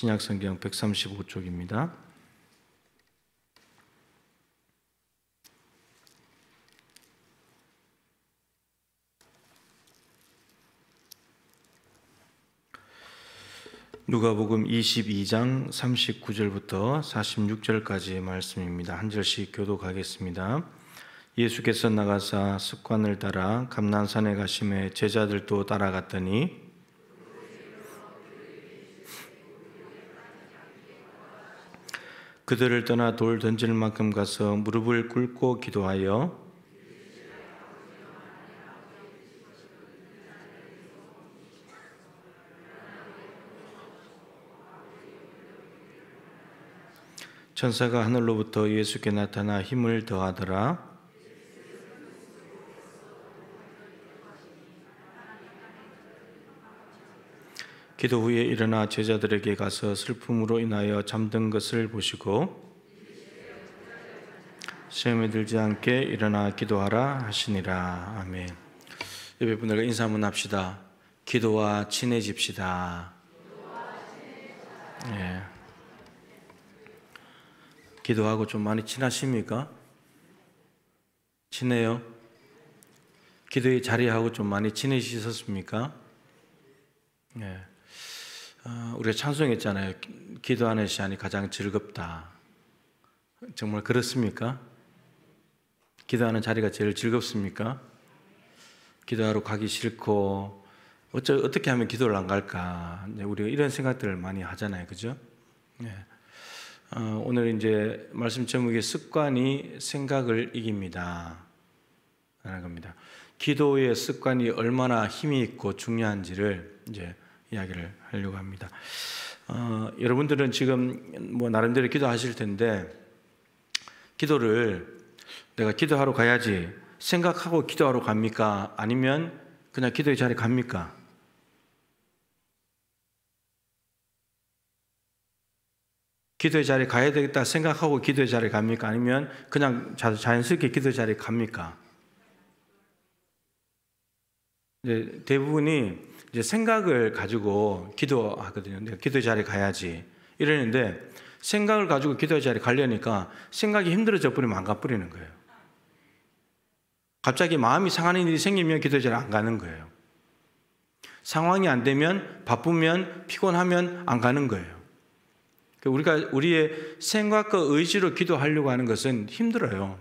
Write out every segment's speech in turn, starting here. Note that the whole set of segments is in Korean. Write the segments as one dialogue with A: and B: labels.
A: 신약성경 135쪽입니다. 누가복음 22장 39절부터 46절까지의 말씀입니다. 한 절씩 교독하겠습니다. 예수께서 나가사 습관을 따라 감난산에 가심에 제자들도 따라갔더니 그들을 떠나 돌 던질 만큼 가서 무릎을 꿇고 기도하여 천사가 하늘로부터 예수께 나타나 힘을 더하더라. 기도 후에 일어나 제자들에게 가서 슬픔으로 인하여 잠든 것을 보시고 시험에 들지 않게 일어나 기도하라 하시니라. 아멘. 예배분들과 인사 한번 합시다. 기도와 친해집시다. 예. 기도하고 좀 많이 친하십니까? 친해요? 기도의 자리하고 좀 많이 친해지셨습니까? 예. 우리가 찬송했잖아요. 기도하는 시간이 가장 즐겁다. 정말 그렇습니까? 기도하는 자리가 제일 즐겁습니까? 기도하러 가기 싫고 어떻게 하면 기도를 안 갈까? 우리가 이런 생각들을 많이 하잖아요. 그죠? 예. 오늘 이제 말씀 제목이 습관이 생각을 이깁니다 라는 겁니다. 기도의 습관이 얼마나 힘이 있고 중요한지를 이제 이야기를 하려고 합니다. 여러분들은 지금 뭐 나름대로 기도하실 텐데 기도를 내가 기도하러 가야지 생각하고 기도하러 갑니까? 아니면 그냥 기도의 자리에 갑니까? 기도의 자리에 가야 되겠다 생각하고 기도의 자리에 갑니까? 아니면 그냥 자연스럽게 기도의 자리에 갑니까? 이제 대부분이 이제 생각을 가지고 기도하거든요. 내가 기도의 자리에 가야지 이러는데 생각을 가지고 기도의 자리에 가려니까 생각이 힘들어져 버리면 안 가버리는 거예요. 갑자기 마음이 상하는 일이 생기면 기도의 자리에 안 가는 거예요. 상황이 안 되면 바쁘면 피곤하면 안 가는 거예요. 우리가 우리의 생각과 의지로 기도하려고 하는 것은 힘들어요.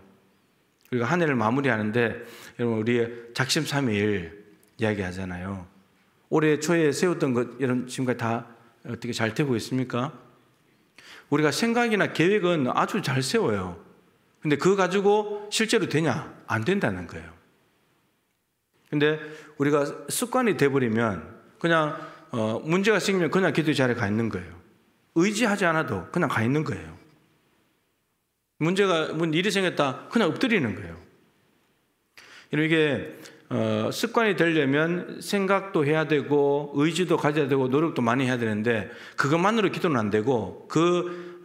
A: 우리가 한 해를 마무리하는데 여러분 우리의 작심삼일 이야기하잖아요. 올해 초에 세웠던 것 여러분 지금까지 다 어떻게 잘 되고 있습니까? 우리가 생각이나 계획은 아주 잘 세워요. 근데 그거 가지고 실제로 되냐? 안 된다는 거예요. 근데 우리가 습관이 돼버리면 그냥 문제가 생기면 그냥 기도의 자리에 가 있는 거예요. 의지하지 않아도 그냥 가 있는 거예요. 문제가 일이 생겼다 그냥 엎드리는 거예요. 이게 습관이 되려면 생각도 해야 되고 의지도 가져야 되고 노력도 많이 해야 되는데 그것만으로 기도는 안 되고 그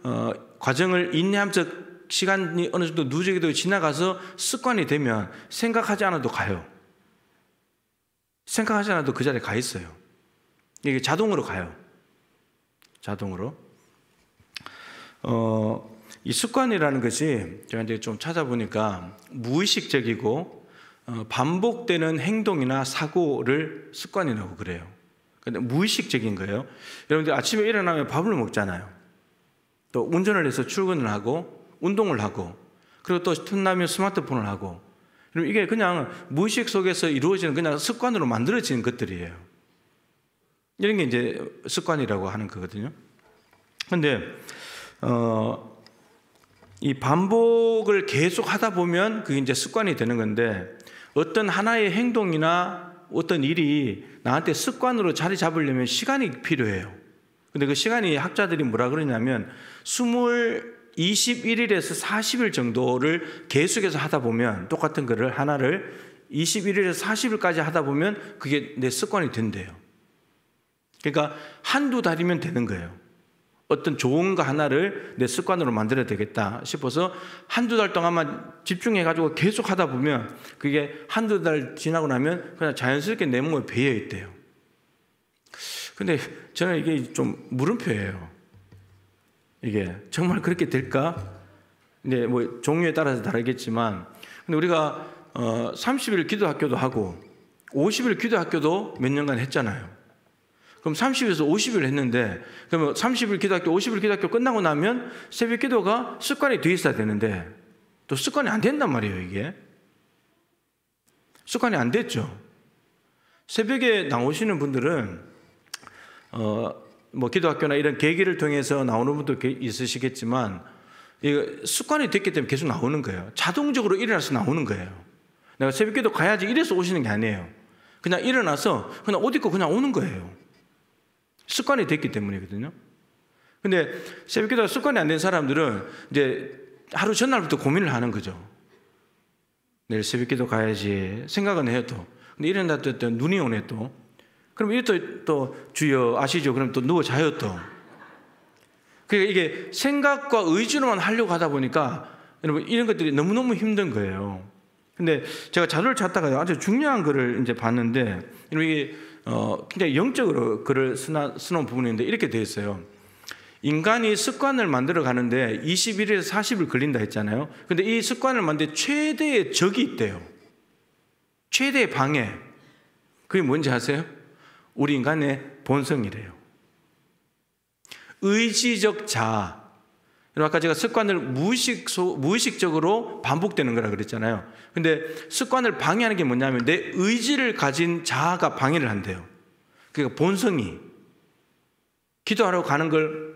A: 과정을 인내하면서 시간이 어느 정도 누적이 지나가서 습관이 되면 생각하지 않아도 가요. 생각하지 않아도 그 자리에 가 있어요. 이게 자동으로 가요. 자동으로. 이 습관이라는 것이 제가 이제 좀 찾아보니까 무의식적이고 반복되는 행동이나 사고를 습관이라고 그래요. 근데 무의식적인 거예요. 여러분들 아침에 일어나면 밥을 먹잖아요. 또 운전을 해서 출근을 하고 운동을 하고 그리고 또 틈나면 스마트폰을 하고 그럼 이게 그냥 무의식 속에서 이루어지는 그냥 습관으로 만들어지는 것들이에요. 이런 게 이제 습관이라고 하는 거거든요. 근데 이 반복을 계속 하다 보면 그게 이제 습관이 되는 건데 어떤 하나의 행동이나 어떤 일이 나한테 습관으로 자리 잡으려면 시간이 필요해요. 근데 그 시간이 학자들이 뭐라 그러냐면 21일에서 40일 정도를 계속해서 하다 보면 똑같은 거를 하나를 21일에서 40일까지 하다 보면 그게 내 습관이 된대요. 그러니까 한두 달이면 되는 거예요. 어떤 좋은 거 하나를 내 습관으로 만들어야 되겠다 싶어서 한두 달 동안만 집중해가지고 계속 하다 보면 그게 한두 달 지나고 나면 그냥 자연스럽게 내 몸에 배어 있대요. 근데 저는 이게 좀 물음표예요. 이게 정말 그렇게 될까? 이제 뭐 종류에 따라서 다르겠지만, 근데 우리가 30일 기도학교도 하고 50일 기도학교도 몇 년간 했잖아요. 그럼 30에서 50일 했는데, 그러면 30일 기도학교, 50일 기도학교 끝나고 나면 새벽 기도가 습관이 돼 있어야 되는데 또 습관이 안 된단 말이에요. 이게 습관이 안 됐죠. 새벽에 나오시는 분들은 뭐 기도학교나 이런 계기를 통해서 나오는 분도 있으시겠지만, 이거 습관이 됐기 때문에 계속 나오는 거예요. 자동적으로 일어나서 나오는 거예요. 내가 새벽 기도 가야지 이래서 오시는 게 아니에요. 그냥 일어나서 그냥 옷 입고 그냥 오는 거예요. 습관이 됐기 때문이거든요. 근데 새벽 기도가 습관이 안 된 사람들은 이제 하루 전날부터 고민을 하는 거죠. 내일 새벽 기도 가야지 생각은 해요 또. 근데 일어났을 때 눈이 오네 또. 그럼 이게 또 주여 아시죠? 그럼 또 누워 자요 또. 그러니까 이게 생각과 의지로만 하려고 하다 보니까 여러분 이런 것들이 너무너무 힘든 거예요. 근데 제가 자료를 찾다가 아주 중요한 글을 이제 봤는데, 이게 굉장히 영적으로 글을 써놓은 부분인데 이렇게 되어 있어요. 인간이 습관을 만들어 가는데 21일에서 40일 걸린다 했잖아요. 근데 이 습관을 만드는 최대의 적이 있대요. 최대의 방해. 그게 뭔지 아세요? 우리 인간의 본성이래요. 의지적 자아. 아까 제가 습관을 무의식적으로 반복되는 거라 그랬잖아요. 근데 습관을 방해하는 게 뭐냐면 내 의지를 가진 자아가 방해를 한대요. 그러니까 본성이 기도하러 가는 걸,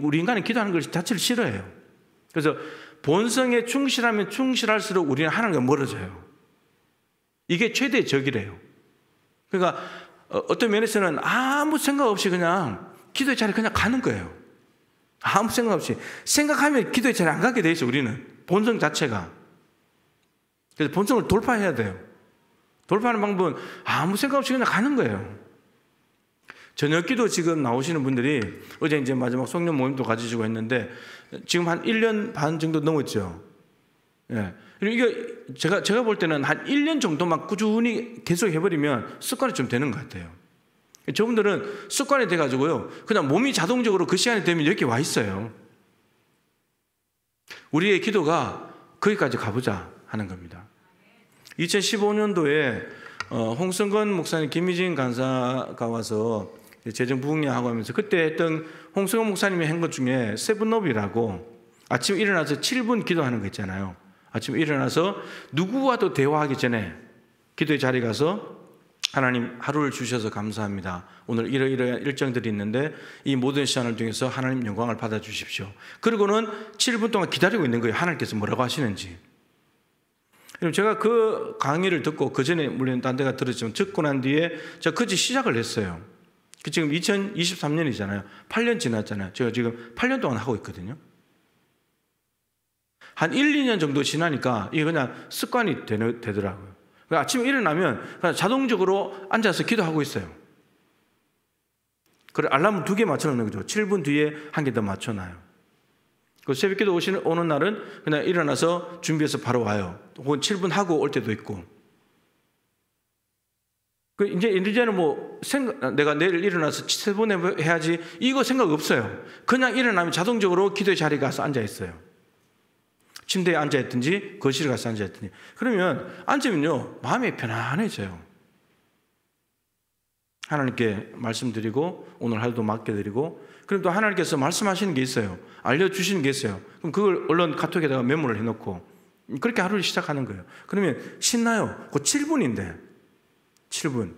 A: 우리 인간은 기도하는 걸 자체를 싫어해요. 그래서 본성에 충실하면 충실할수록 우리는 하나님과 멀어져요. 이게 최대의 적이래요. 그러니까 어떤 면에서는 아무 생각 없이 그냥 기도의 자리에 그냥 가는 거예요. 아무 생각 없이. 생각하면 기도의 자리에 안 가게 돼 있어, 우리는. 본성 자체가. 그래서 본성을 돌파해야 돼요. 돌파하는 방법은 아무 생각 없이 그냥 가는 거예요. 저녁 기도 지금 나오시는 분들이 어제 이제 마지막 송년 모임도 가지시고 했는데 지금 한 1년 반 정도 넘었죠. 예. 이게 제가 볼 때는 한 1년 정도만 꾸준히 계속 해버리면 습관이 좀 되는 것 같아요. 저분들은 습관이 돼가지고요, 그냥 몸이 자동적으로 그 시간이 되면 여기 와 있어요. 우리의 기도가 거기까지 가보자 하는 겁니다. 2015년도에 홍성건 목사님, 김희진 간사가 와서 재정 부흥회하고 하면서 그때 했던 홍성건 목사님이 한 것 중에 세븐업이라고 아침에 일어나서 7분 기도하는 거 있잖아요. 아침에 일어나서 누구와도 대화하기 전에 기도의 자리에 가서 하나님 하루를 주셔서 감사합니다. 오늘 이러이러한 일정들이 있는데 이 모든 시간을 통해서 하나님 영광을 받아주십시오. 그리고는 7분 동안 기다리고 있는 거예요. 하나님께서 뭐라고 하시는지. 제가 그 강의를 듣고 그 전에 물론 딴 데가 들었지만 듣고 난 뒤에 제가 그지 시작을 했어요. 지금 2023년이잖아요. 8년 지났잖아요. 제가 지금 8년 동안 하고 있거든요. 한 1, 2년 정도 지나니까 이게 그냥 습관이 되더라고요. 아침에 일어나면 그냥 자동적으로 앉아서 기도하고 있어요. 그래 알람 2개 맞춰놓는 거죠. 7분 뒤에 1개 더 맞춰놔요. 그 새벽 기도 오는 날은 그냥 일어나서 준비해서 바로 와요. 혹은 7분 하고 올 때도 있고. 이제는 뭐 내가 내일 일어나서 7분 해야지 이거 생각 없어요. 그냥 일어나면 자동적으로 기도의 자리에 가서 앉아 있어요. 침대에 앉아있든지 거실에 가서 앉아있든지. 그러면 앉으면요 마음이 편안해져요. 하나님께 말씀드리고 오늘 하루도 맡겨드리고, 그럼 또 하나님께서 말씀하시는 게 있어요. 알려주시는 게 있어요. 그럼 그걸 얼른 카톡에다가 메모를 해놓고 그렇게 하루를 시작하는 거예요. 그러면 신나요. 그 7분인데 7분.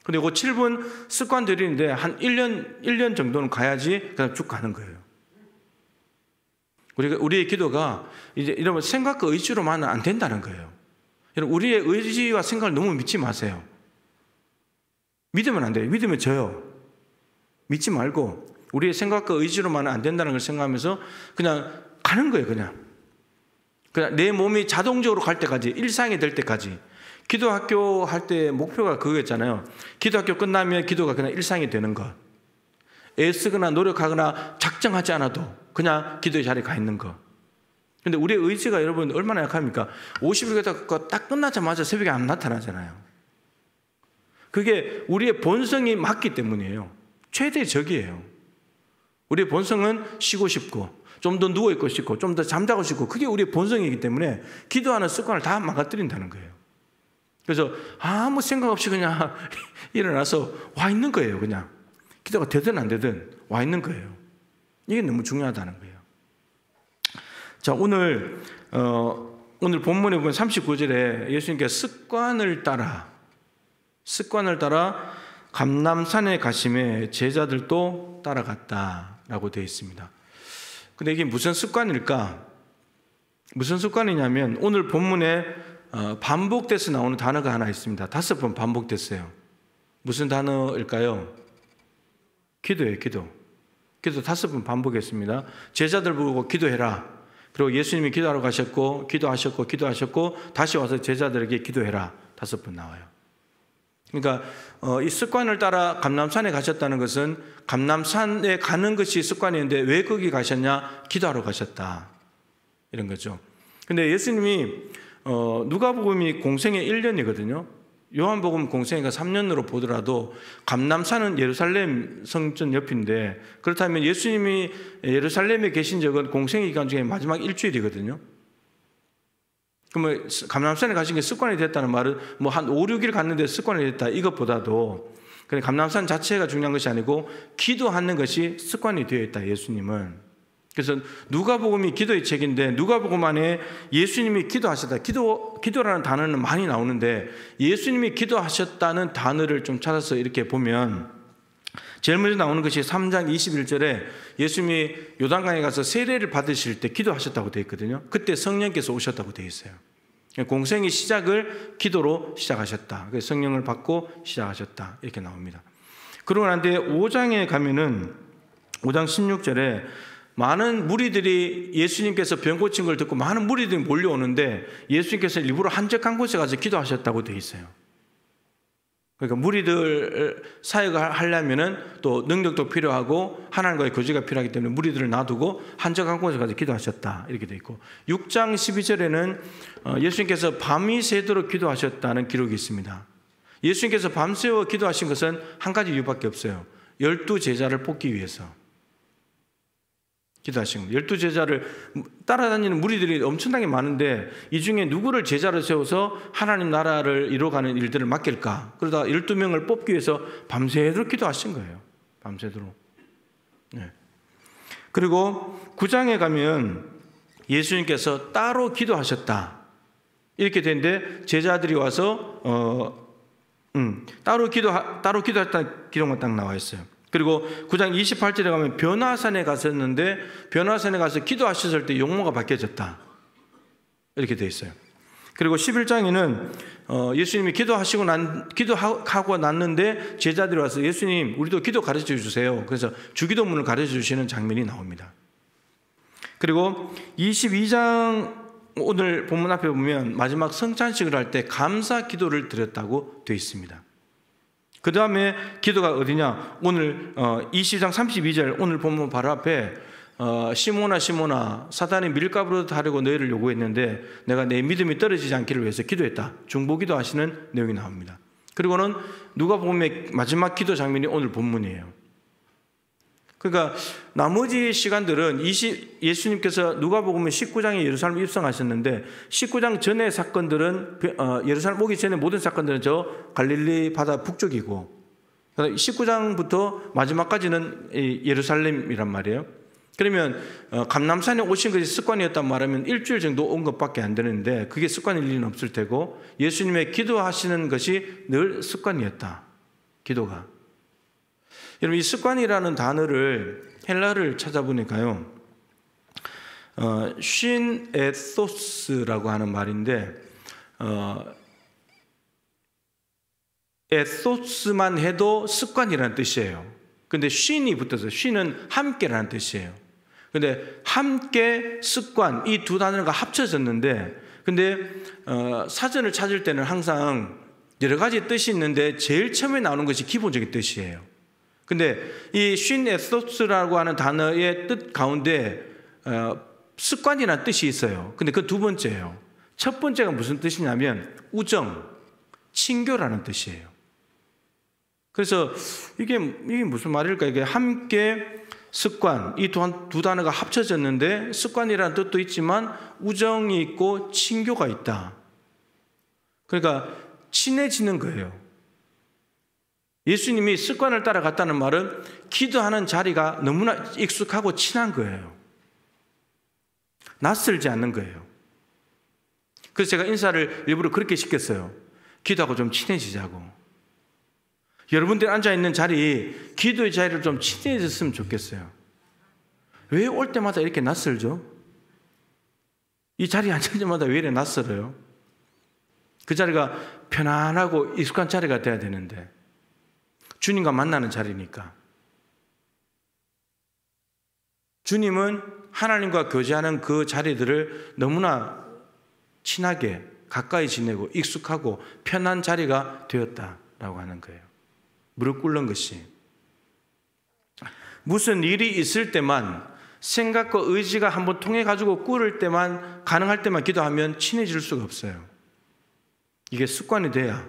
A: 근데 그 7분 습관 들이는데 한 1년 정도는 가야지 그냥 쭉 가는 거예요. 우리의 기도가 이제 이러면 생각과 의지로만은 안 된다는 거예요. 여러분, 우리의 의지와 생각을 너무 믿지 마세요. 믿으면 안 돼요. 믿으면 져요. 믿지 말고 우리의 생각과 의지로만은 안 된다는 걸 생각하면서 그냥 가는 거예요. 그냥 내 몸이 자동적으로 갈 때까지, 일상이 될 때까지. 기도학교 할 때 목표가 그거였잖아요. 기도학교 끝나면 기도가 그냥 일상이 되는 것. 애쓰거나 노력하거나 작정하지 않아도 그냥 기도의 자리에 가 있는 거. 근데 우리의 의지가 여러분 얼마나 약합니까? 50일 딱 끝나자마자 새벽에 안 나타나잖아요. 그게 우리의 본성이 맞기 때문이에요. 최대 적이에요. 우리의 본성은 쉬고 싶고 좀 더 누워있고 싶고 좀 더 잠자고 싶고 그게 우리의 본성이기 때문에 기도하는 습관을 다 망가뜨린다는 거예요. 그래서 아무 생각 없이 그냥 일어나서 와 있는 거예요. 그냥 기도가 되든 안 되든 와 있는 거예요. 이게 너무 중요하다는 거예요. 자, 오늘 본문에 보면 39절에 예수님께서 습관을 따라 감람산에 가심에 제자들도 따라갔다라고 되어 있습니다. 근데 이게 무슨 습관일까? 무슨 습관이냐면 오늘 본문에 반복돼서 나오는 단어가 하나 있습니다. 5번 반복됐어요. 무슨 단어일까요? 기도예요. 기도 5번 반복했습니다. 제자들 보고 기도해라. 그리고 예수님이 기도하러 가셨고 기도하셨고 다시 와서 제자들에게 기도해라. 5번 나와요. 그러니까 이 습관을 따라 감람산에 가셨다는 것은 감람산에 가는 것이 습관이었는데 왜 거기 가셨냐? 기도하러 가셨다. 이런 거죠. 근데 예수님이 누가복음이 공생의 1년이거든요. 요한복음 공생애가 3년으로 보더라도 감람산은 예루살렘 성전 옆인데 그렇다면 예수님이 예루살렘에 계신 적은 공생애 기간 중에 마지막 일주일이거든요. 그러면 감람산에 가신 게 습관이 됐다는 말은 뭐 한 5, 6일 갔는데 습관이 됐다 이것보다도 감람산 자체가 중요한 것이 아니고 기도하는 것이 습관이 되어 있다 예수님은. 그래서 누가복음이 기도의 책인데 누가복음 안에 예수님이 기도하셨다. 기도라는 단어는 많이 나오는데 예수님이 기도하셨다는 단어를 좀 찾아서 이렇게 보면 제일 먼저 나오는 것이 3장 21절에 예수님이 요단강에 가서 세례를 받으실 때 기도하셨다고 되어 있거든요. 그때 성령께서 오셨다고 되어 있어요. 공생의 시작을 기도로 시작하셨다. 성령을 받고 시작하셨다. 이렇게 나옵니다. 그러고 난 뒤에 5장에 가면은 5장 16절에 많은 무리들이 예수님께서 병 고친 걸 듣고 많은 무리들이 몰려오는데 예수님께서 일부러 한적한 곳에 가서 기도하셨다고 되어 있어요. 그러니까 무리들 사역을 하려면은 또 능력도 필요하고 하나님과의 교제가 필요하기 때문에 무리들을 놔두고 한적한 곳에 가서 기도하셨다 이렇게 되어 있고 6장 12절에는 예수님께서 밤이 새도록 기도하셨다는 기록이 있습니다. 예수님께서 밤새워 기도하신 것은 한 가지 이유밖에 없어요. 12제자를 뽑기 위해서 기도하신 겁니다. 12제자를 따라다니는 무리들이 엄청나게 많은데 이 중에 누구를 제자로 세워서 하나님 나라를 이루어가는 일들을 맡길까? 그러다 12명을 뽑기 위해서 밤새도록 기도하신 거예요. 밤새도록. 네. 그리고 9장에 가면 예수님께서 따로 기도하셨다. 이렇게 되는데 제자들이 와서 따로 기도했다는 기록만 딱 나와 있어요. 그리고 9장 28절에 가면 변화산에 갔었는데 변화산에 가서 기도하셨을 때 용모가 바뀌어졌다. 이렇게 되어 있어요. 그리고 11장에는 예수님이 기도하고 났는데 제자들이 와서 예수님 우리도 기도 가르쳐 주세요. 그래서 주기도문을 가르쳐 주시는 장면이 나옵니다. 그리고 22장 오늘 본문 앞에 보면 마지막 성찬식을 할 때 감사 기도를 드렸다고 되어 있습니다. 그 다음에 기도가 어디냐? 오늘 20장 32절 오늘 본문 바로 앞에 시몬아 사단이 밀가루로 다르고 너희를 요구했는데 내가 내 믿음이 떨어지지 않기를 위해서 기도했다. 중보기도 하시는 내용이 나옵니다. 그리고는 누가복음의 마지막 기도 장면이 오늘 본문이에요. 그러니까 나머지 시간들은 예수님께서 누가복음은 19장에 예루살렘 입성하셨는데 19장 전의 사건들은 예루살렘 오기 전에 모든 사건들은 저 갈릴리 바다 북쪽이고 19장부터 마지막까지는 예루살렘이란 말이에요. 그러면 감람산에 오신 것이 습관이었단 말하면 일주일 정도 온 것밖에 안 되는데 그게 습관일 리는 없을 테고 예수님의 기도하시는 것이 늘 습관이었다. 기도가. 여러분 이 습관이라는 단어를 헬라를 찾아보니까요. 쉰 에소스라고 하는 말인데 에소스만 해도 습관이라는 뜻이에요. 근데 쉰이 붙어서 쉰은 함께라는 뜻이에요. 근데 함께 습관 이 두 단어가 합쳐졌는데 근데 사전을 찾을 때는 항상 여러 가지 뜻이 있는데 제일 처음에 나오는 것이 기본적인 뜻이에요. 근데 이 쉰 에소스라고 하는 단어의 뜻 가운데 습관이라는 뜻이 있어요. 근데 그 두 번째예요. 첫 번째가 무슨 뜻이냐면 우정, 친교라는 뜻이에요. 그래서 이게 무슨 말일까? 이게 함께 습관, 이 두 단어가 합쳐졌는데 습관이라는 뜻도 있지만 우정이 있고 친교가 있다. 그러니까 친해지는 거예요. 예수님이 습관을 따라갔다는 말은 기도하는 자리가 너무나 익숙하고 친한 거예요. 낯설지 않는 거예요. 그래서 제가 인사를 일부러 그렇게 시켰어요. 기도하고 좀 친해지자고. 여러분들이 앉아있는 자리, 기도의 자리를 좀 친해졌으면 좋겠어요. 왜 올 때마다 이렇게 낯설죠? 이 자리에 앉을 때마다 왜 이렇게 낯설어요? 그 자리가 편안하고 익숙한 자리가 돼야 되는데, 주님과 만나는 자리니까. 주님은 하나님과 교제하는 그 자리들을 너무나 친하게 가까이 지내고 익숙하고 편한 자리가 되었다라고 하는 거예요. 무릎 꿇는 것이. 무슨 일이 있을 때만, 생각과 의지가 한번 통해 가지고 꿇을 때만, 가능할 때만 기도하면 친해질 수가 없어요. 이게 습관이 돼야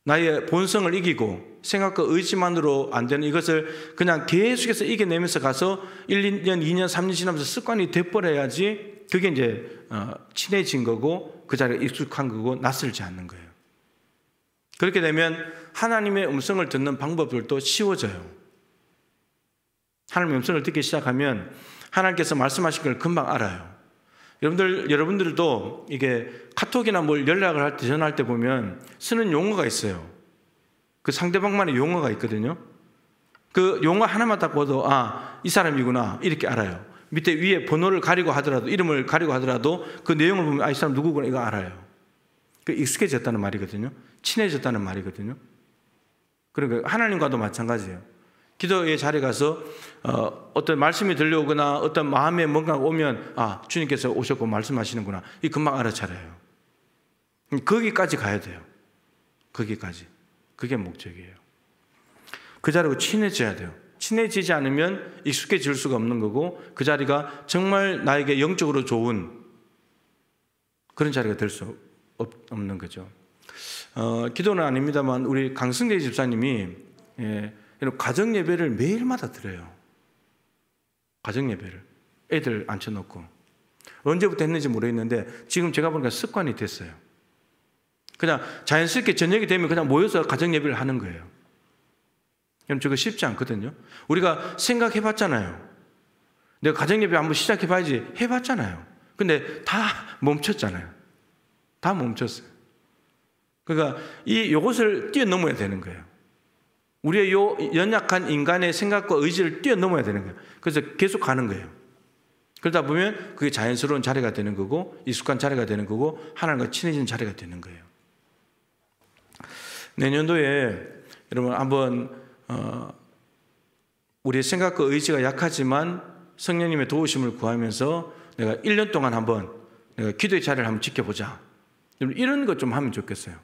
A: 나의 본성을 이기고 생각과 의지만으로 안 되는 이것을 그냥 계속해서 이겨내면서 가서 1, 2년, 2년, 3년 지나면서 습관이 돼버려야지 그게 이제 친해진 거고 그 자리가 익숙한 거고 낯설지 않는 거예요. 그렇게 되면 하나님의 음성을 듣는 방법들도 쉬워져요. 하나님의 음성을 듣기 시작하면 하나님께서 말씀하신 걸 금방 알아요. 여러분들도 이게 카톡이나 뭘 연락을 할 때, 전화할 때 보면 쓰는 용어가 있어요. 그 상대방만의 용어가 있거든요. 그 용어 하나만 딱 봐도 이 사람이구나 이렇게 알아요. 밑에 위에 번호를 가리고 하더라도, 이름을 가리고 하더라도 그 내용을 보면 이 사람 누구구나 이거 알아요. 그 익숙해졌다는 말이거든요. 친해졌다는 말이거든요. 그러니까 하나님과도 마찬가지예요. 기도의 자리에 가서 어떤 말씀이 들려오거나 어떤 마음에 뭔가 오면 주님께서 오셨고 말씀하시는구나, 이 금방 알아차려요. 거기까지 가야 돼요. 거기까지. 그게 목적이에요. 그 자리하고 친해져야 돼요. 친해지지 않으면 익숙해질 수가 없는 거고, 그 자리가 정말 나에게 영적으로 좋은 그런 자리가 될 수 없는 거죠. 기도는 아닙니다만 우리 강승대 집사님이 이런 가정 예배를 매일마다 드려요. 가정 예배를 애들 앉혀놓고 언제부터 했는지 모르겠는데 지금 제가 보니까 습관이 됐어요. 그냥 자연스럽게 저녁이 되면 그냥 모여서 가정 예배를 하는 거예요. 그럼 저거 쉽지 않거든요. 우리가 생각해봤잖아요. 내가 가정 예배 한번 시작해봐야지 해봤잖아요. 근데 다 멈췄잖아요. 다 멈췄어요. 그러니까 요것을 뛰어넘어야 되는 거예요. 우리의 요 연약한 인간의 생각과 의지를 뛰어넘어야 되는 거예요. 그래서 계속 가는 거예요. 그러다 보면 그게 자연스러운 자리가 되는 거고, 익숙한 자리가 되는 거고, 하나님과 친해지는 자리가 되는 거예요. 내년도에 여러분 한번 우리의 생각과 의지가 약하지만 성령님의 도우심을 구하면서 내가 1년 동안 한번 내가 기도의 자리를 한번 지켜보자. 이런 것 좀 하면 좋겠어요.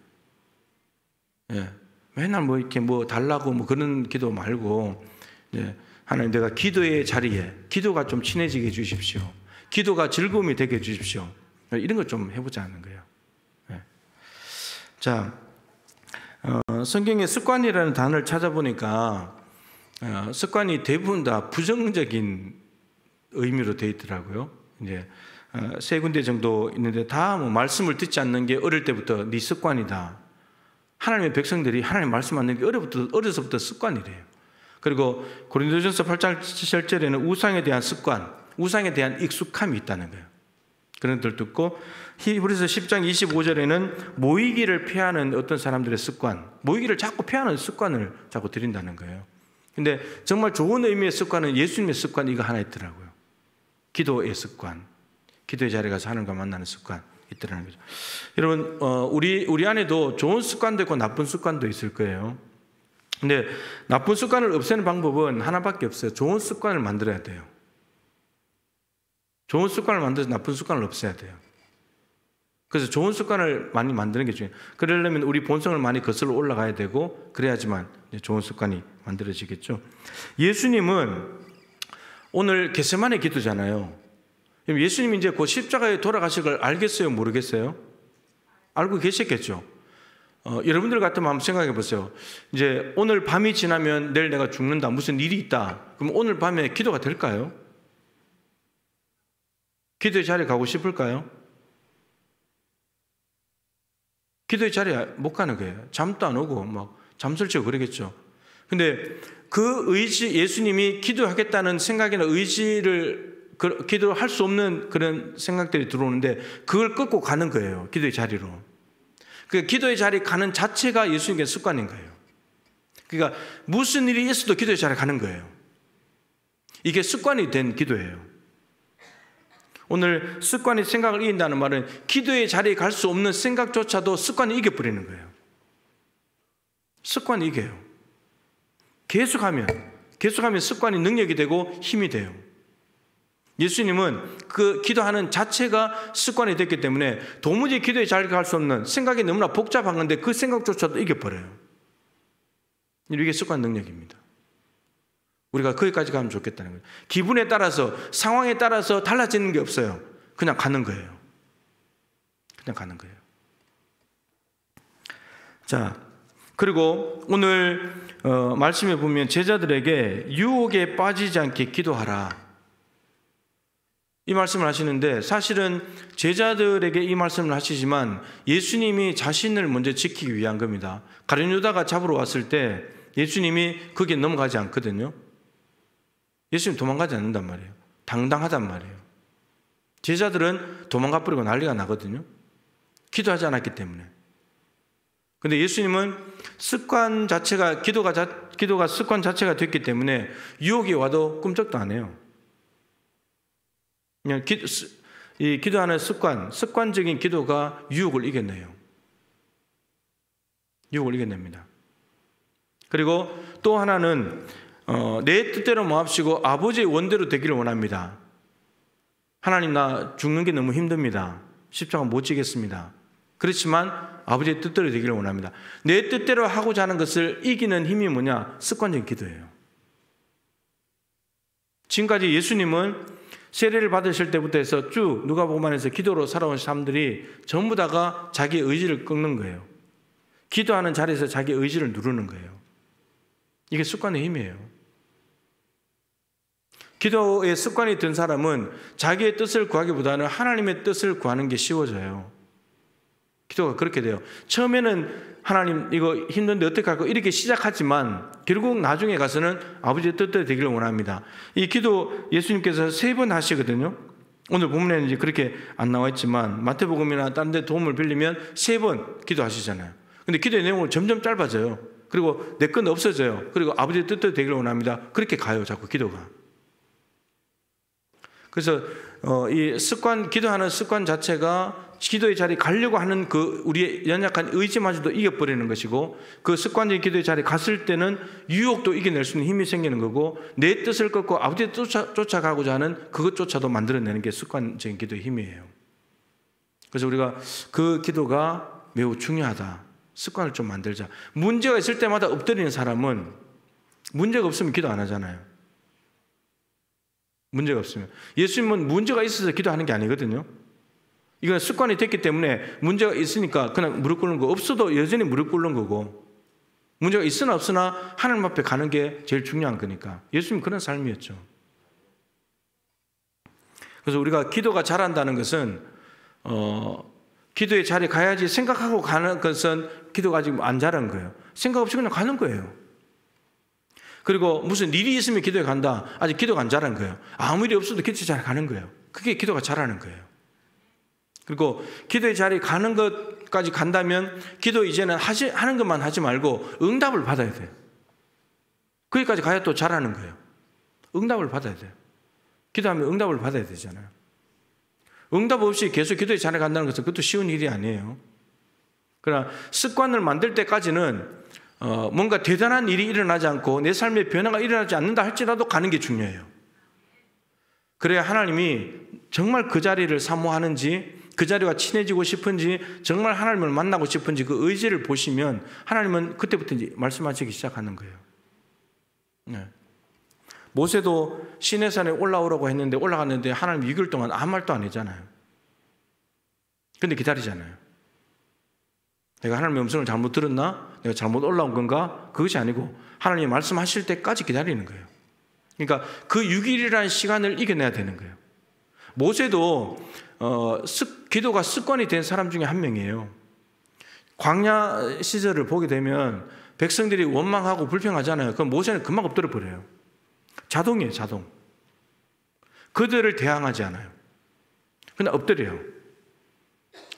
A: 예. 맨날 뭐 이렇게 뭐 달라고 뭐 그런 기도 말고, 하나님 내가 기도의 자리에 기도가 좀 친해지게 해주십시오. 기도가 즐거움이 되게 해주십시오. 이런 것 좀 해보자는 거예요. 예. 자, 성경에 습관이라는 단어를 찾아보니까 습관이 대부분 다 부정적인 의미로 되어 있더라고요. 이제 세 군데 정도 있는데 다 뭐 말씀을 듣지 않는 게 어릴 때부터 네 습관이다. 하나님의 백성들이 하나님 말씀 안 듣는 게 어려서부터 습관이래요. 그리고 고린도전서 8장 7절에는 우상에 대한 습관, 우상에 대한 익숙함이 있다는 거예요. 그런 것들 듣고, 히브리서 10장 25절에는 모이기를 피하는 어떤 사람들의 습관, 모이기를 자꾸 피하는 습관을 자꾸 드린다는 거예요. 근데 정말 좋은 의미의 습관은 예수님의 습관 이거 하나 있더라고요. 기도의 습관, 기도의 자리에 가서 하나님과 만나는 습관 있더라는 거죠. 여러분, 우리 안에도 좋은 습관도 있고 나쁜 습관도 있을 거예요. 근데 나쁜 습관을 없애는 방법은 하나밖에 없어요. 좋은 습관을 만들어야 돼요. 좋은 습관을 만들어서 나쁜 습관을 없애야 돼요. 그래서 좋은 습관을 많이 만드는 게 중요해요. 그러려면 우리 본성을 많이 거슬러 올라가야 되고, 그래야지만 좋은 습관이 만들어지겠죠. 예수님은 오늘 겟세마네 기도잖아요. 예수님이 이제 그 십자가에 돌아가실 걸 알겠어요? 모르겠어요? 알고 계셨겠죠. 여러분들 같으면 한번 생각해 보세요. 이제 오늘 밤이 지나면 내일 내가 죽는다, 무슨 일이 있다. 그럼 오늘 밤에 기도가 될까요? 기도의 자리에 가고 싶을까요? 기도의 자리에 못 가는 거예요. 잠도 안 오고 막 잠설치고 그러겠죠. 근데 그 의지, 예수님이 기도하겠다는 생각이나 의지를 기도할 수 없는 그런 생각들이 들어오는데 그걸 끊고 가는 거예요. 기도의 자리로. 그 기도의 자리 가는 자체가 예수님의 습관인 거예요. 그러니까 무슨 일이 있어도 기도의 자리에 가는 거예요. 이게 습관이 된 기도예요. 오늘 습관이 생각을 이긴다는 말은 기도의 자리에 갈 수 없는 생각조차도 습관이 이겨버리는 거예요. 습관이 이겨요. 계속하면 습관이 능력이 되고 힘이 돼요. 예수님은 그 기도하는 자체가 습관이 됐기 때문에 도무지 기도의 자리에 갈 수 없는 생각이 너무나 복잡한 건데 그 생각조차도 이겨버려요. 이게 습관 능력입니다. 우리가 거기까지 가면 좋겠다는 거예요. 기분에 따라서, 상황에 따라서 달라지는 게 없어요. 그냥 가는 거예요. 그냥 가는 거예요. 자, 그리고 오늘 말씀에 보면 제자들에게 유혹에 빠지지 않게 기도하라. 이 말씀을 하시는데 사실은 제자들에게 이 말씀을 하시지만 예수님이 자신을 먼저 지키기 위한 겁니다. 가룟 유다가 잡으러 왔을 때 예수님이 거기에 넘어가지 않거든요. 예수님 도망가지 않는단 말이에요. 당당하단 말이에요. 제자들은 도망가 버리고 난리가 나거든요. 기도하지 않았기 때문에. 근데 예수님은 습관 자체가 기도가 습관 자체가 됐기 때문에 유혹이 와도 꿈쩍도 안 해요. 그냥 이 기도하는 습관적인 기도가 유혹을 이겨내요. 유혹을 이겨냅니다. 그리고 또 하나는 내 뜻대로 마옵시고 아버지의 원대로 되기를 원합니다. 하나님, 나 죽는 게 너무 힘듭니다. 십자가 못 지겠습니다. 그렇지만 아버지의 뜻대로 되기를 원합니다. 내 뜻대로 하고자 하는 것을 이기는 힘이 뭐냐? 습관적인 기도예요. 지금까지 예수님은 세례를 받으실 때부터 해서 쭉 누가복음에서 기도로 살아온 사람들이 전부 다가 자기의 의지를 꺾는 거예요. 기도하는 자리에서 자기의 의지를 누르는 거예요. 이게 습관의 힘이에요. 기도의 습관이 든 사람은 자기의 뜻을 구하기보다는 하나님의 뜻을 구하는 게 쉬워져요. 기도가 그렇게 돼요. 처음에는 하나님 이거 힘든데 어떻게 할까 이렇게 시작하지만 결국 나중에 가서는 아버지의 뜻대로 되기를 원합니다. 이 기도 예수님께서 3번 하시거든요. 오늘 본문에는 이제 그렇게 안 나와 있지만 마태복음이나 다른 데 도움을 빌리면 3번 기도하시잖아요. 근데 기도의 내용은 점점 짧아져요. 그리고 내 건 없어져요. 그리고 아버지의 뜻대로 되기를 원합니다. 그렇게 가요, 자꾸 기도가. 그래서 이 기도하는 습관 자체가 기도의 자리에 가려고 하는 그 우리의 연약한 의지마저도 이겨버리는 것이고, 그 습관적인 기도의 자리에 갔을 때는 유혹도 이겨낼 수 있는 힘이 생기는 거고, 내 뜻을 꺾고 아버지의 쫓아가고자 하는 그것조차도 만들어내는 게 습관적인 기도의 힘이에요. 그래서 우리가 그 기도가 매우 중요하다. 습관을 좀 만들자. 문제가 있을 때마다 엎드리는 사람은 문제가 없으면 기도 안 하잖아요. 문제가 없으면. 예수님은 문제가 있어서 기도하는 게 아니거든요. 이건 습관이 됐기 때문에 문제가 있으니까 그냥 무릎 꿇는 거, 없어도 여전히 무릎 꿇는 거고, 문제가 있으나 없으나 하나님 앞에 가는 게 제일 중요한 거니까. 예수님은 그런 삶이었죠. 그래서 우리가 기도가 잘한다는 것은 기도의 자리에 가야지 생각하고 가는 것은 기도가 아직 안 잘한 거예요. 생각 없이 그냥 가는 거예요. 그리고 무슨 일이 있으면 기도에 간다. 아직 기도가 안 잘한 거예요. 아무 일이 없어도 기도에 잘 가는 거예요. 그게 기도가 잘하는 거예요. 그리고 기도의 자리에 가는 것까지 간다면 기도 이제는 하는 것만 하지 말고 응답을 받아야 돼요. 거기까지 가야 또 잘하는 거예요. 응답을 받아야 돼요. 기도하면 응답을 받아야 되잖아요. 응답 없이 계속 기도의 자리에 간다는 것은 그것도 쉬운 일이 아니에요. 그러나 습관을 만들 때까지는 뭔가 대단한 일이 일어나지 않고 내 삶에 변화가 일어나지 않는다 할지라도 가는 게 중요해요. 그래야 하나님이 정말 그 자리를 사모하는지, 그 자리와 친해지고 싶은지, 정말 하나님을 만나고 싶은지 그 의지를 보시면 하나님은 그때부터 이제 말씀하시기 시작하는 거예요. 네. 모세도 시내산에 올라오라고 했는데 올라갔는데 하나님 6일 동안 아무 말도 안 했잖아요. 근데 기다리잖아요. 내가 하나님의 음성을 잘못 들었나? 내가 잘못 올라온 건가? 그것이 아니고 하나님이 말씀하실 때까지 기다리는 거예요. 그러니까 그 6일이라는 시간을 이겨내야 되는 거예요. 모세도 기도가 습관이 된 사람 중에 한 명이에요. 광야 시절을 보게 되면 백성들이 원망하고 불평하잖아요. 그럼 모세는 금방 엎드려 버려요. 자동이에요, 자동. 그들을 대항하지 않아요. 그냥 엎드려요.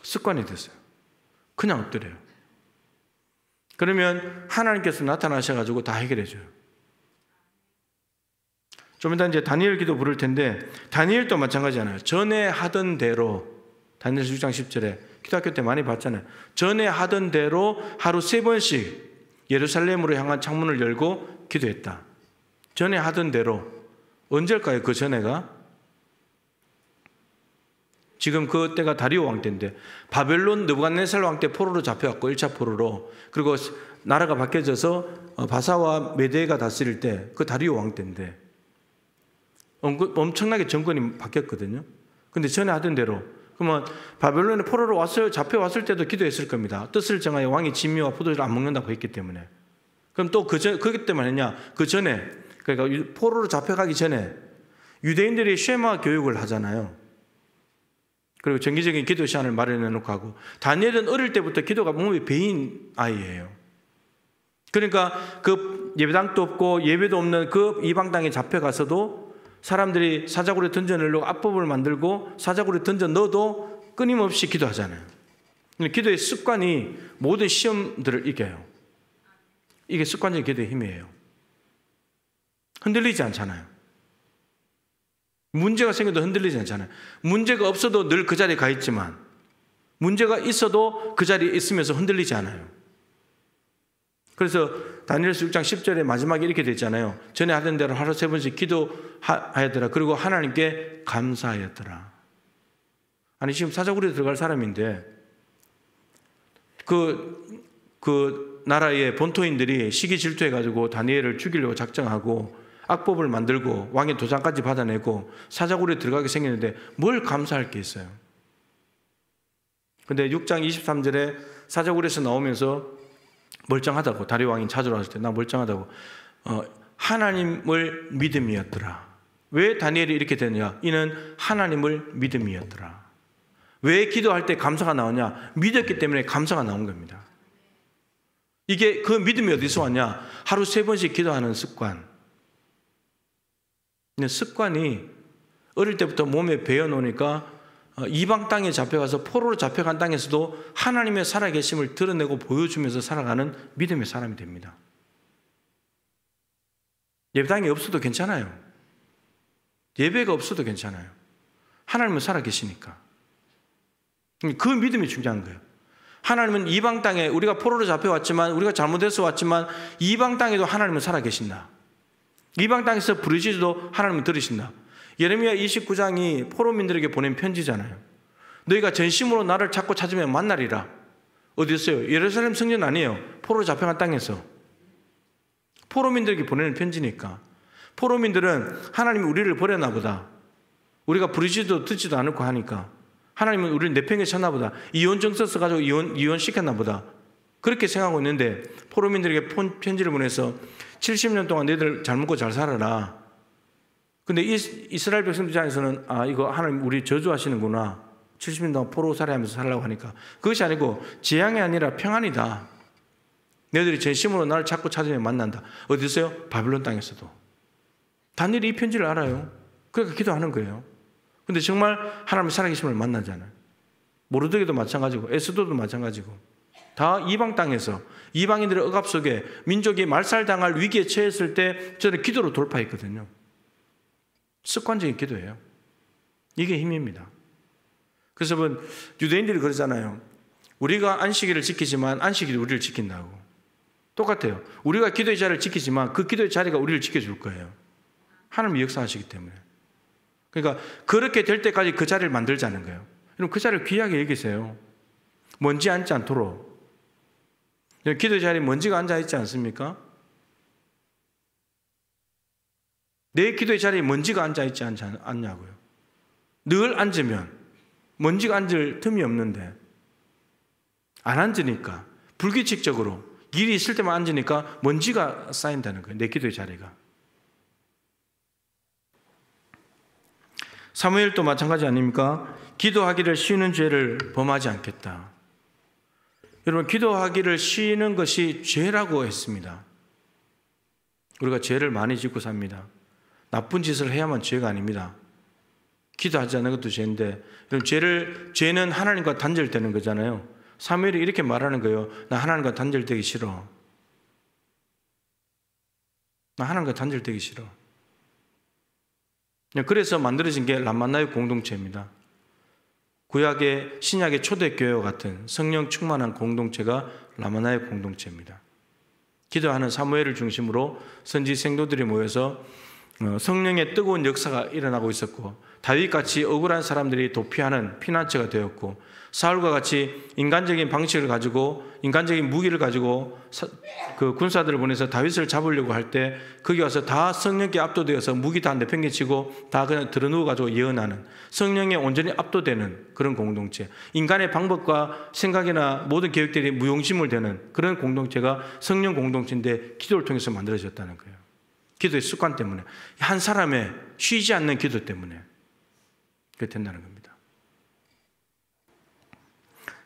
A: 습관이 됐어요. 그냥 엎드려요. 그러면 하나님께서 나타나셔가지고 다 해결해줘요. 좀 이따 이제 다니엘 기도 부를 텐데, 다니엘도 마찬가지잖아요. 전에 하던 대로, 다니엘 6장 10절에 기도학교 때 많이 봤잖아요. 전에 하던 대로 하루 3번씩 예루살렘으로 향한 창문을 열고 기도했다. 전에 하던 대로. 언제일까요? 그 전에가? 지금 그 때가 다리오 왕 때인데, 바벨론 느부갓네살 왕 때 포로로 잡혀갔고 1차 포로로, 그리고 나라가 바뀌어져서 바사와 메데가 다스릴 때 그 다리오 왕 때인데 엄청나게 정권이 바뀌었거든요. 근데 전에 하던 대로, 그러면 바벨론에 포로로 잡혀왔을 때도 기도했을 겁니다. 뜻을 정하여 왕이 진미와 포도주를 안 먹는다고 했기 때문에. 그럼 또 그것 때문에 했냐? 그 전에, 그러니까 포로로 잡혀가기 전에 유대인들이 쉐마 교육을 하잖아요. 그리고 정기적인 기도 시간을 마련해 놓고 하고, 다니엘은 어릴 때부터 기도가 몸에 배인 아이예요. 그러니까 그 예배당도 없고 예배도 없는 그 이방 땅에 잡혀가서도 사람들이 사자굴에 던져내려고 앞법을 만들고 사자굴에 던져 넣어도 끊임없이 기도하잖아요. 기도의 습관이 모든 시험들을 이겨요. 이게 습관적인 기도의 힘이에요. 흔들리지 않잖아요. 문제가 생겨도 흔들리지 않잖아요. 문제가 없어도 늘 그 자리에 가 있지만, 문제가 있어도 그 자리에 있으면서 흔들리지 않아요. 그래서 다니엘서 6장 10절에 마지막에 이렇게 되어 있잖아요. 전에 하던 대로 하루 3번씩 기도하였더라. 그리고 하나님께 감사하였더라. 아니, 지금 사자굴에 들어갈 사람인데 그 나라의 본토인들이 시기 질투해가지고 다니엘을 죽이려고 작정하고 악법을 만들고 왕의 도장까지 받아내고 사자굴에 들어가게 생겼는데 뭘 감사할 게 있어요? 근데 6장 23절에 사자굴에서 나오면서 멀쩡하다고, 다리오 왕이 찾으러 왔을 때 나 멀쩡하다고, 하나님을 믿음이었더라. 왜 다니엘이 이렇게 되느냐? 이는 하나님을 믿음이었더라. 왜 기도할 때 감사가 나오냐? 믿었기 때문에 감사가 나온 겁니다. 이게 그 믿음이 어디서 왔냐? 하루 3번씩 기도하는 습관. 습관이 어릴 때부터 몸에 배어놓으니까 이방 땅에 잡혀가서 포로로 잡혀간 땅에서도 하나님의 살아계심을 드러내고 보여주면서 살아가는 믿음의 사람이 됩니다. 예배당이 없어도 괜찮아요. 예배가 없어도 괜찮아요. 하나님은 살아계시니까. 그 믿음이 중요한 거예요. 하나님은 이방 땅에, 우리가 포로로 잡혀왔지만, 우리가 잘못해서 왔지만 이방 땅에도 하나님은 살아계신다. 이방 땅에서 부르짖어도 하나님은 들으신다. 예레미야 29장이 포로민들에게 보낸 편지잖아요. 너희가 전심으로 나를 찾고 찾으면 만나리라. 어디 있어요? 예루살렘 성전 아니에요. 포로로 잡혀간 땅에서. 포로민들에게 보내는 편지니까. 포로민들은 하나님이 우리를 버렸나 보다. 우리가 부르짖어도 듣지도 않고 하니까 하나님은 우리를 내팽개 쳤나 보다. 이혼 정서 써가지고 이혼시켰나 보다. 그렇게 생각하고 있는데 포로민들에게 편지를 보내서 70년 동안 너희들 잘 먹고 잘 살아라. 근데 이스라엘 백성들 입장에서는 이거 하나님 우리 저주하시는구나. 70년 동안 포로 살아가면서 살라고 하니까 그것이 아니고 재앙이 아니라 평안이다. 너희들이 전심으로 나를 찾고 찾으면 만난다. 어디서요? 바벨론 땅에서도. 다니엘이 이 편지를 알아요. 그러니까 기도하는 거예요. 근데 정말 하나님의 살아계심을 만나잖아요. 모르드게도 마찬가지고 에스더도 마찬가지고 다 이방 땅에서 이방인들의 억압 속에 민족이 말살당할 위기에 처했을 때 저는 기도로 돌파했거든요. 습관적인 기도예요. 이게 힘입니다. 그래서 유대인들이 그러잖아요. 우리가 안식일을 지키지만 안식일이 우리를 지킨다고. 똑같아요. 우리가 기도의 자리를 지키지만 그 기도의 자리가 우리를 지켜줄 거예요. 하나님이 역사하시기 때문에. 그러니까 그렇게 될 때까지 그 자리를 만들자는 거예요. 여러분 그 자리를 귀하게 여기세요. 먼지 앉지 않도록. 기도의 자리에 먼지가 앉아있지 않습니까? 내 기도의 자리에 먼지가 앉아있지 않냐고요. 늘 앉으면 먼지가 앉을 틈이 없는데 안 앉으니까 불규칙적으로 일이 있을 때만 앉으니까 먼지가 쌓인다는 거예요. 내 기도의 자리가. 사무엘도 마찬가지 아닙니까? 기도하기를 쉬는 죄를 범하지 않겠다. 여러분, 기도하기를 쉬는 것이 죄라고 했습니다. 우리가 죄를 많이 짓고 삽니다. 나쁜 짓을 해야만 죄가 아닙니다. 기도하지 않는 것도 죄인데, 죄는 하나님과 단절되는 거잖아요. 사무엘이 이렇게 말하는 거예요. 나 하나님과 단절되기 싫어. 나 하나님과 단절되기 싫어. 그래서 만들어진 게 람마나의 공동체입니다. 구약의 신약의 초대교회와 같은 성령 충만한 공동체가 람마나의 공동체입니다. 기도하는 사무엘을 중심으로 선지 생도들이 모여서 성령의 뜨거운 역사가 일어나고 있었고, 다윗같이 억울한 사람들이 도피하는 피난처가 되었고, 사울과 같이 인간적인 방식을 가지고, 인간적인 무기를 가지고 그 군사들을 보내서 다윗을 잡으려고 할 때 거기 와서 다 성령께 압도되어서 무기 다 내팽개치고 다 그냥 들어누워가지고 예언하는, 성령에 온전히 압도되는 그런 공동체, 인간의 방법과 생각이나 모든 계획들이 무용지물 되는 그런 공동체가 성령 공동체인데 기도를 통해서 만들어졌다는 거예요. 기도의 습관 때문에, 한 사람의 쉬지 않는 기도 때문에 그렇게 된다는 겁니다.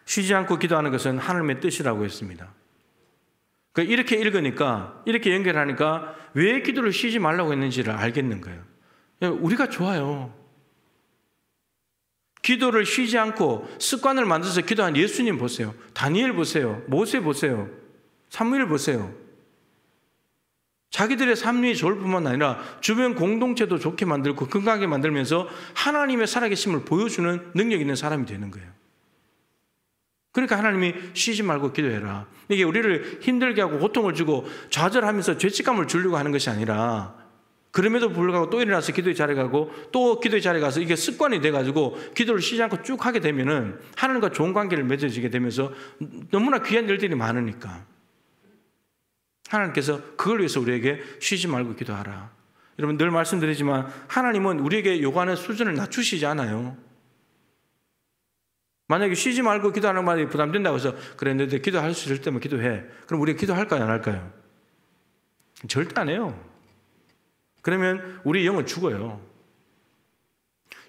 A: 쉬지 않고 기도하는 것은 하나님의 뜻이라고 했습니다. 그러니까 이렇게 읽으니까, 이렇게 연결하니까 왜 기도를 쉬지 말라고 했는지를 알겠는 거예요. 우리가 좋아요. 기도를 쉬지 않고 습관을 만들어서 기도한 예수님 보세요. 다니엘 보세요. 모세 보세요. 사무엘 보세요. 자기들의 삶이 좋을 뿐만 아니라 주변 공동체도 좋게 만들고 건강하게 만들면서 하나님의 살아계심을 보여주는 능력 있는 사람이 되는 거예요. 그러니까 하나님이 쉬지 말고 기도해라. 이게 우리를 힘들게 하고 고통을 주고 좌절하면서 죄책감을 주려고 하는 것이 아니라, 그럼에도 불구하고 또 일어나서 기도의 자리에 가고 또 기도의 자리에 가서 이게 습관이 돼가지고 기도를 쉬지 않고 쭉 하게 되면은 하나님과 좋은 관계를 맺어지게 되면서 너무나 귀한 일들이 많으니까 하나님께서 그걸 위해서 우리에게 쉬지 말고 기도하라. 여러분, 늘 말씀드리지만 하나님은 우리에게 요구하는 수준을 낮추시지 않아요. 만약에 쉬지 말고 기도하는 말이 부담된다고 해서 그래, 너희들 기도할 수 있을 때만 기도해. 그럼 우리가 기도할까요, 안 할까요? 절대 안 해요. 그러면 우리 영은 죽어요.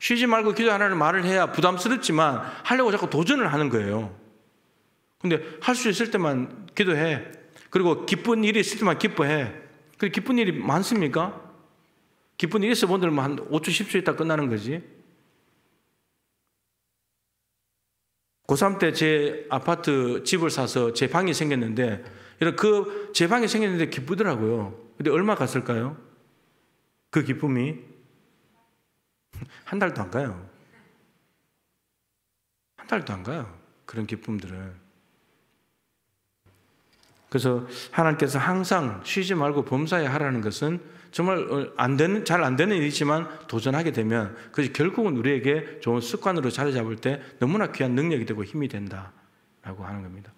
A: 쉬지 말고 기도하라는 말을 해야 부담스럽지만 하려고 자꾸 도전을 하는 거예요. 근데 할 수 있을 때만 기도해. 그리고 기쁜 일이 있을 때만 기뻐해. 그리고 기쁜 일이 많습니까? 기쁜 일이 있어 본들 한 5초, 10초 있다 끝나는 거지. 고3 때 제 아파트 집을 사서 제 방이 생겼는데, 제 방이 생겼는데 기쁘더라고요. 근데 얼마 갔을까요? 그 기쁨이 한 달도 안 가요. 한 달도 안 가요. 그런 기쁨들을. 그래서 하나님께서 항상 쉬지 말고 범사에 하라는 것은 정말 잘 안 되는 일이지만 도전하게 되면 그것이 결국은 우리에게 좋은 습관으로 자리 잡을 때 너무나 귀한 능력이 되고 힘이 된다라고 하는 겁니다.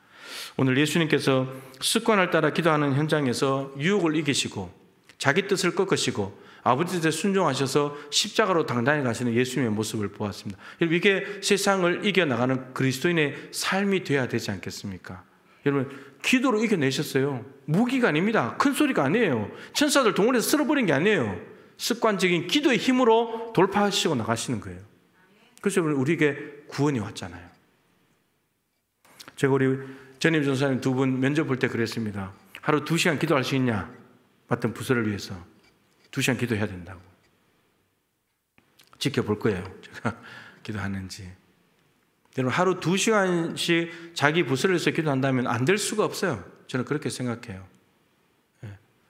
A: 오늘 예수님께서 습관을 따라 기도하는 현장에서 유혹을 이기시고 자기 뜻을 꺾으시고 아버지 뜻에 순종하셔서 십자가로 당당히 가시는 예수님의 모습을 보았습니다. 이게 세상을 이겨나가는 그리스도인의 삶이 되어야 되지 않겠습니까? 여러분, 기도로 이겨내셨어요. 무기가 아닙니다. 큰 소리가 아니에요. 천사들 동원해서 쓸어버린 게 아니에요. 습관적인 기도의 힘으로 돌파하시고 나가시는 거예요. 그래서 우리에게 구원이 왔잖아요. 제가 우리 전임 전사님 두 분 면접 볼 때 그랬습니다. 하루 2시간 기도할 수 있냐? 맡은 부서를 위해서 2시간 기도해야 된다고. 지켜볼 거예요. 제가 기도하는지. 여러분, 하루 2시간씩 자기 부서를 위해서 기도한다면 안 될 수가 없어요. 저는 그렇게 생각해요.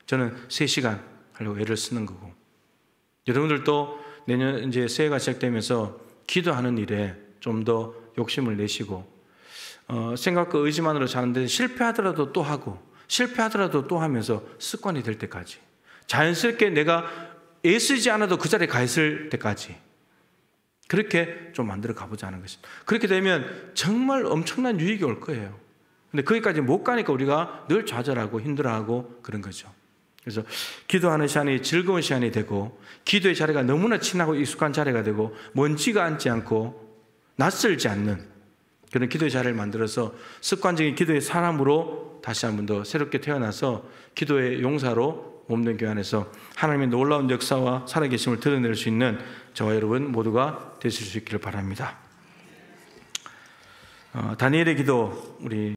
A: 저는 3시간 하려고 애를 쓰는 거고. 여러분들도 내년 이제 새해가 시작되면서 기도하는 일에 좀 더 욕심을 내시고, 생각과 의지만으로 사는데 실패하더라도 또 하고, 실패하더라도 또 하면서 습관이 될 때까지, 자연스럽게 내가 애쓰지 않아도 그 자리에 가 있을 때까지 그렇게 좀 만들어 가보자 하는 것입니다. 그렇게 되면 정말 엄청난 유익이 올 거예요. 근데 거기까지 못 가니까 우리가 늘 좌절하고 힘들어하고 그런 거죠. 그래서 기도하는 시간이 즐거운 시간이 되고, 기도의 자리가 너무나 친하고 익숙한 자리가 되고, 먼지가 앉지 않고 낯설지 않는 그런 기도의 자리를 만들어서 습관적인 기도의 사람으로 다시 한 번 더 새롭게 태어나서 기도의 용사로 몸된 교회 안에서 하나님의 놀라운 역사와 살아계심을 드러낼 수 있는 저와 여러분 모두가 되실 수 있기를 바랍니다. 다니엘의 기도 우리